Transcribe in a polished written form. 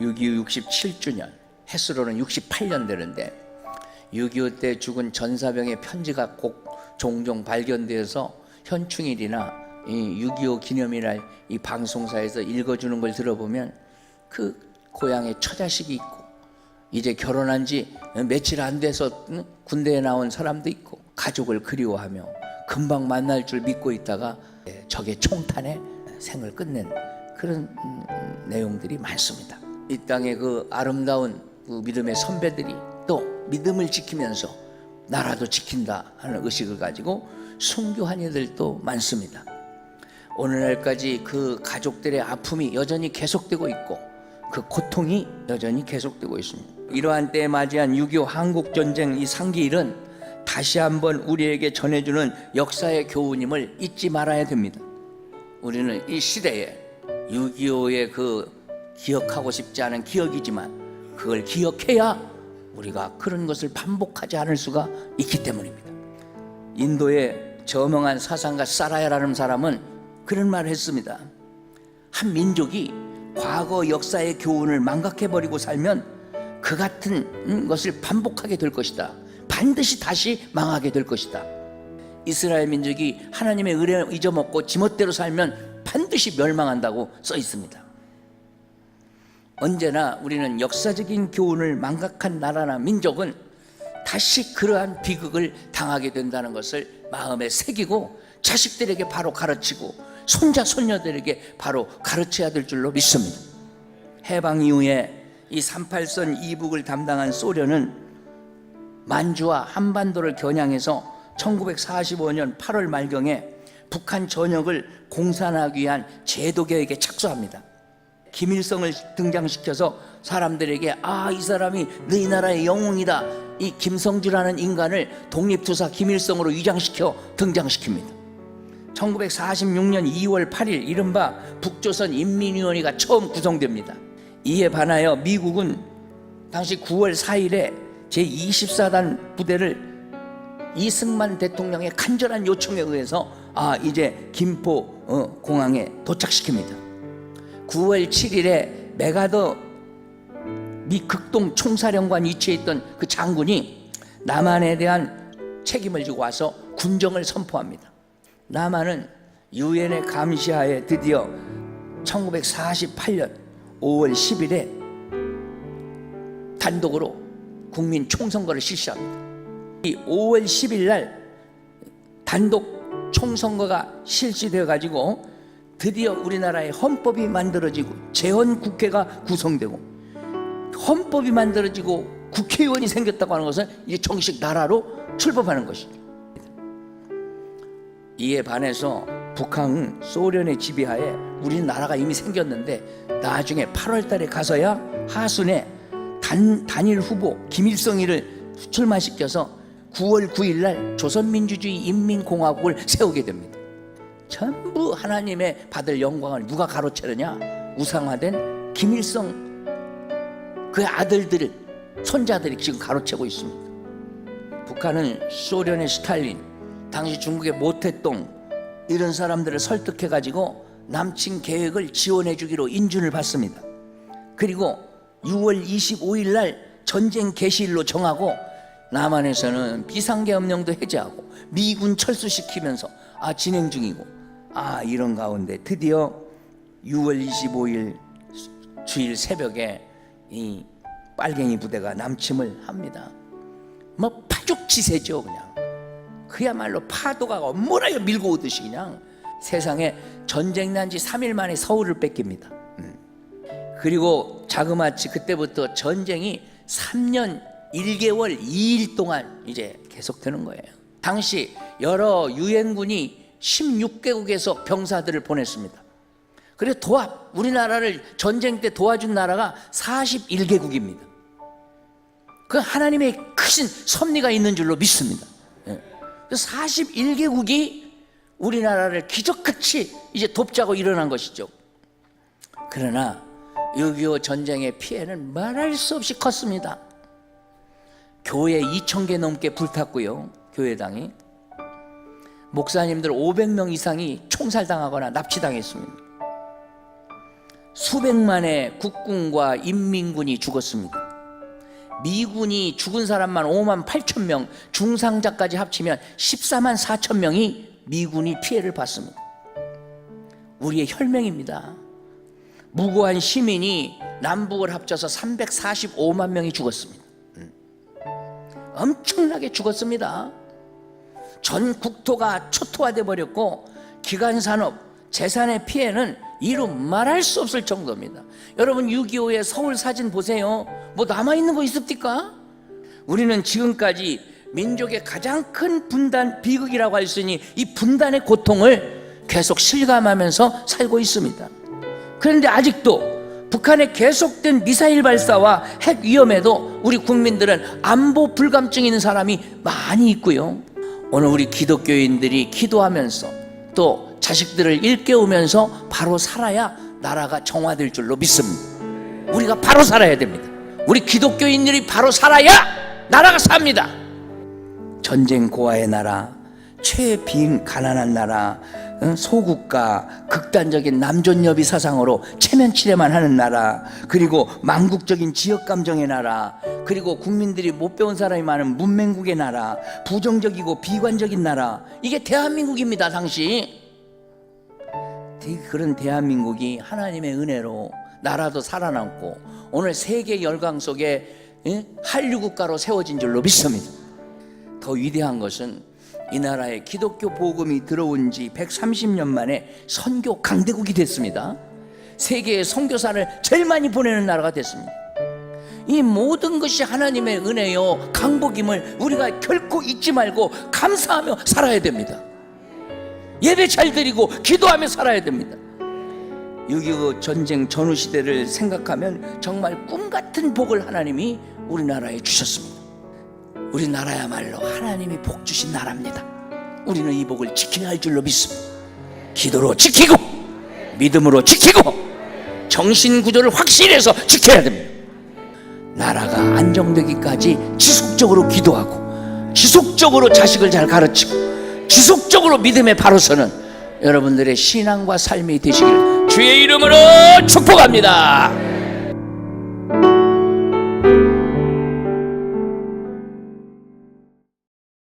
6.25 67주년, 햇수로는 68년 되는데 6.25 때 죽은 전사병의 편지가 꼭 종종 발견되어서 현충일이나 6.25 기념일날 이 방송사에서 읽어주는 걸 들어보면 그 고향에 처자식이 있고 이제 결혼한 지 며칠 안 돼서 군대에 나온 사람도 있고 가족을 그리워하며 금방 만날 줄 믿고 있다가 적의 총탄에 생을 끝낸 그런 내용들이 많습니다. 이 땅의 그 아름다운 그 믿음의 선배들이 또 믿음을 지키면서 나라도 지킨다 하는 의식을 가지고 순교한 이들도 많습니다. 오늘날까지 그 가족들의 아픔이 여전히 계속되고 있고 그 고통이 여전히 계속되고 있습니다. 이러한 때에 맞이한 6.25 한국전쟁 이 상기일은 다시 한번 우리에게 전해주는 역사의 교훈임을 잊지 말아야 됩니다. 우리는 이 시대에 6.25의 그 기억하고 싶지 않은 기억이지만 그걸 기억해야 우리가 그런 것을 반복하지 않을 수가 있기 때문입니다. 인도의 저명한 사상가 사라야라는 사람은 그런 말을 했습니다. 한 민족이 과거 역사의 교훈을 망각해버리고 살면 그 같은 것을 반복하게 될 것이다. 반드시 다시 망하게 될 것이다. 이스라엘 민족이 하나님의 은혜를 잊어먹고 지멋대로 살면 반드시 멸망한다고 써 있습니다. 언제나 우리는 역사적인 교훈을 망각한 나라나 민족은 다시 그러한 비극을 당하게 된다는 것을 마음에 새기고 자식들에게 바로 가르치고 손자 손녀들에게 바로 가르쳐야 될 줄로 믿습니다. 해방 이후에 이 38선 이북을 담당한 소련은 만주와 한반도를 겨냥해서 1945년 8월 말경에 북한 전역을 공산하기 위한 제도 계획에 착수합니다. 김일성을 등장시켜서 사람들에게 이 사람이 너희 나라의 영웅이다, 이 김성주라는 인간을 독립투사 김일성으로 위장시켜 등장시킵니다. 1946년 2월 8일 이른바 북조선 인민위원회가 처음 구성됩니다. 이에 반하여 미국은 당시 9월 4일에 제24단 부대를 이승만 대통령의 간절한 요청에 의해서 이제 김포 공항에 도착시킵니다. 9월 7일에 메가더 미 극동 총사령관 위치에 있던 그 장군이 남한에 대한 책임을 지고 와서 군정을 선포합니다. 남한은 유엔의 감시하에 드디어 1948년 5월 10일에 단독으로 국민 총선거를 실시합니다. 이 5월 10일 날 단독 총선거가 실시되어 가지고 드디어 우리나라의 헌법이 만들어지고 재헌국회가 구성되고 헌법이 만들어지고 국회의원이 생겼다고 하는 것은 이제 정식 나라로 출범하는 것입니다. 이에 반해서 북한은 소련의 지배하에 우리나라가 이미 생겼는데 나중에 8월 달에 가서야 하순에 단일 후보 김일성이를 출마시켜서 9월 9일 날 조선민주주의 인민공화국을 세우게 됩니다. 전부 하나님의 받을 영광을 누가 가로채느냐? 우상화된 김일성 그의 아들들을 손자들이 지금 가로채고 있습니다. 북한은 소련의 스탈린, 당시 중국의 모태똥 이런 사람들을 설득해가지고 남침 계획을 지원해주기로 인준을 받습니다. 그리고 6월 25일 날 전쟁 개시일로 정하고 남한에서는 비상계엄령도 해제하고 미군 철수시키면서 진행 중이고 이런 가운데 드디어 6월 25일 주일 새벽에 이 빨갱이 부대가 남침을 합니다. 뭐 파죽지세죠. 그야말로 파도가 엄몰아요 밀고 오듯이 그냥 세상에 전쟁 난 지 3일 만에 서울을 뺏깁니다. 그리고 자그마치 그때부터 전쟁이 3년 1개월 2일 동안 이제 계속되는 거예요. 당시 여러 유엔군이 16개국에서 병사들을 보냈습니다. 그래서 우리나라를 전쟁 때 도와준 나라가 41개국입니다. 그 하나님의 크신 섭리가 있는 줄로 믿습니다. 41개국이 우리나라를 기적같이 이제 돕자고 일어난 것이죠. 그러나 6.25 전쟁의 피해는 말할 수 없이 컸습니다. 교회 2,000개 넘게 불탔고요. 교회당이 목사님들 500명 이상이 총살당하거나 납치당했습니다. 수백만의 국군과 인민군이 죽었습니다. 미군이 죽은 사람만 5만 8천 명, 중상자까지 합치면 14만 4천 명이 미군이 피해를 봤습니다. 우리의 혈맹입니다. 무고한 시민이 남북을 합쳐서 345만 명이 죽었습니다. 엄청나게 죽었습니다. 전 국토가 초토화돼 버렸고 기간산업, 재산의 피해는 이루 말할 수 없을 정도입니다. 여러분 6.25의 서울 사진 보세요. 뭐 남아있는 거 있습니까? 우리는 지금까지 민족의 가장 큰 분단, 비극이라고 할 수 있는 이 분단의 고통을 계속 실감하면서 살고 있습니다. 그런데 아직도 북한의 계속된 미사일 발사와 핵 위험에도 우리 국민들은 안보 불감증이 있는 사람이 많이 있고요. 오늘 우리 기독교인들이 기도하면서 또 자식들을 일깨우면서 바로 살아야 나라가 정화될 줄로 믿습니다. 우리가 바로 살아야 됩니다. 우리 기독교인들이 바로 살아야 나라가 삽니다. 전쟁 고아의 나라, 최빈 가난한 나라, 소국가, 극단적인 남존여비 사상으로 체면치레만 하는 나라, 그리고 망국적인 지역감정의 나라, 그리고 국민들이 못 배운 사람이 많은 문맹국의 나라, 부정적이고 비관적인 나라, 이게 대한민국입니다. 당시 그런 대한민국이 하나님의 은혜로 나라도 살아남고 오늘 세계 열강 속에 한류국가로 세워진 줄로 믿습니다. 더 위대한 것은 이 나라에 기독교 복음이 들어온 지 130년 만에 선교 강대국이 됐습니다. 세계에 선교사를 제일 많이 보내는 나라가 됐습니다. 이 모든 것이 하나님의 은혜요 강복임을 우리가 결코 잊지 말고 감사하며 살아야 됩니다. 예배 잘 드리고 기도하며 살아야 됩니다. 6.25 전쟁 전후 시대를 생각하면 정말 꿈같은 복을 하나님이 우리나라에 주셨습니다. 우리나라야말로 하나님이 복 주신 나라입니다. 우리는 이 복을 지켜야 할 줄로 믿습니다. 기도로 지키고 믿음으로 지키고 정신구조를 확실해서 지켜야 됩니다. 나라가 안정되기까지 지속적으로 기도하고 지속적으로 자식을 잘 가르치고 지속적으로 믿음에 바로 서는 여러분들의 신앙과 삶이 되시길 주의 이름으로 축복합니다.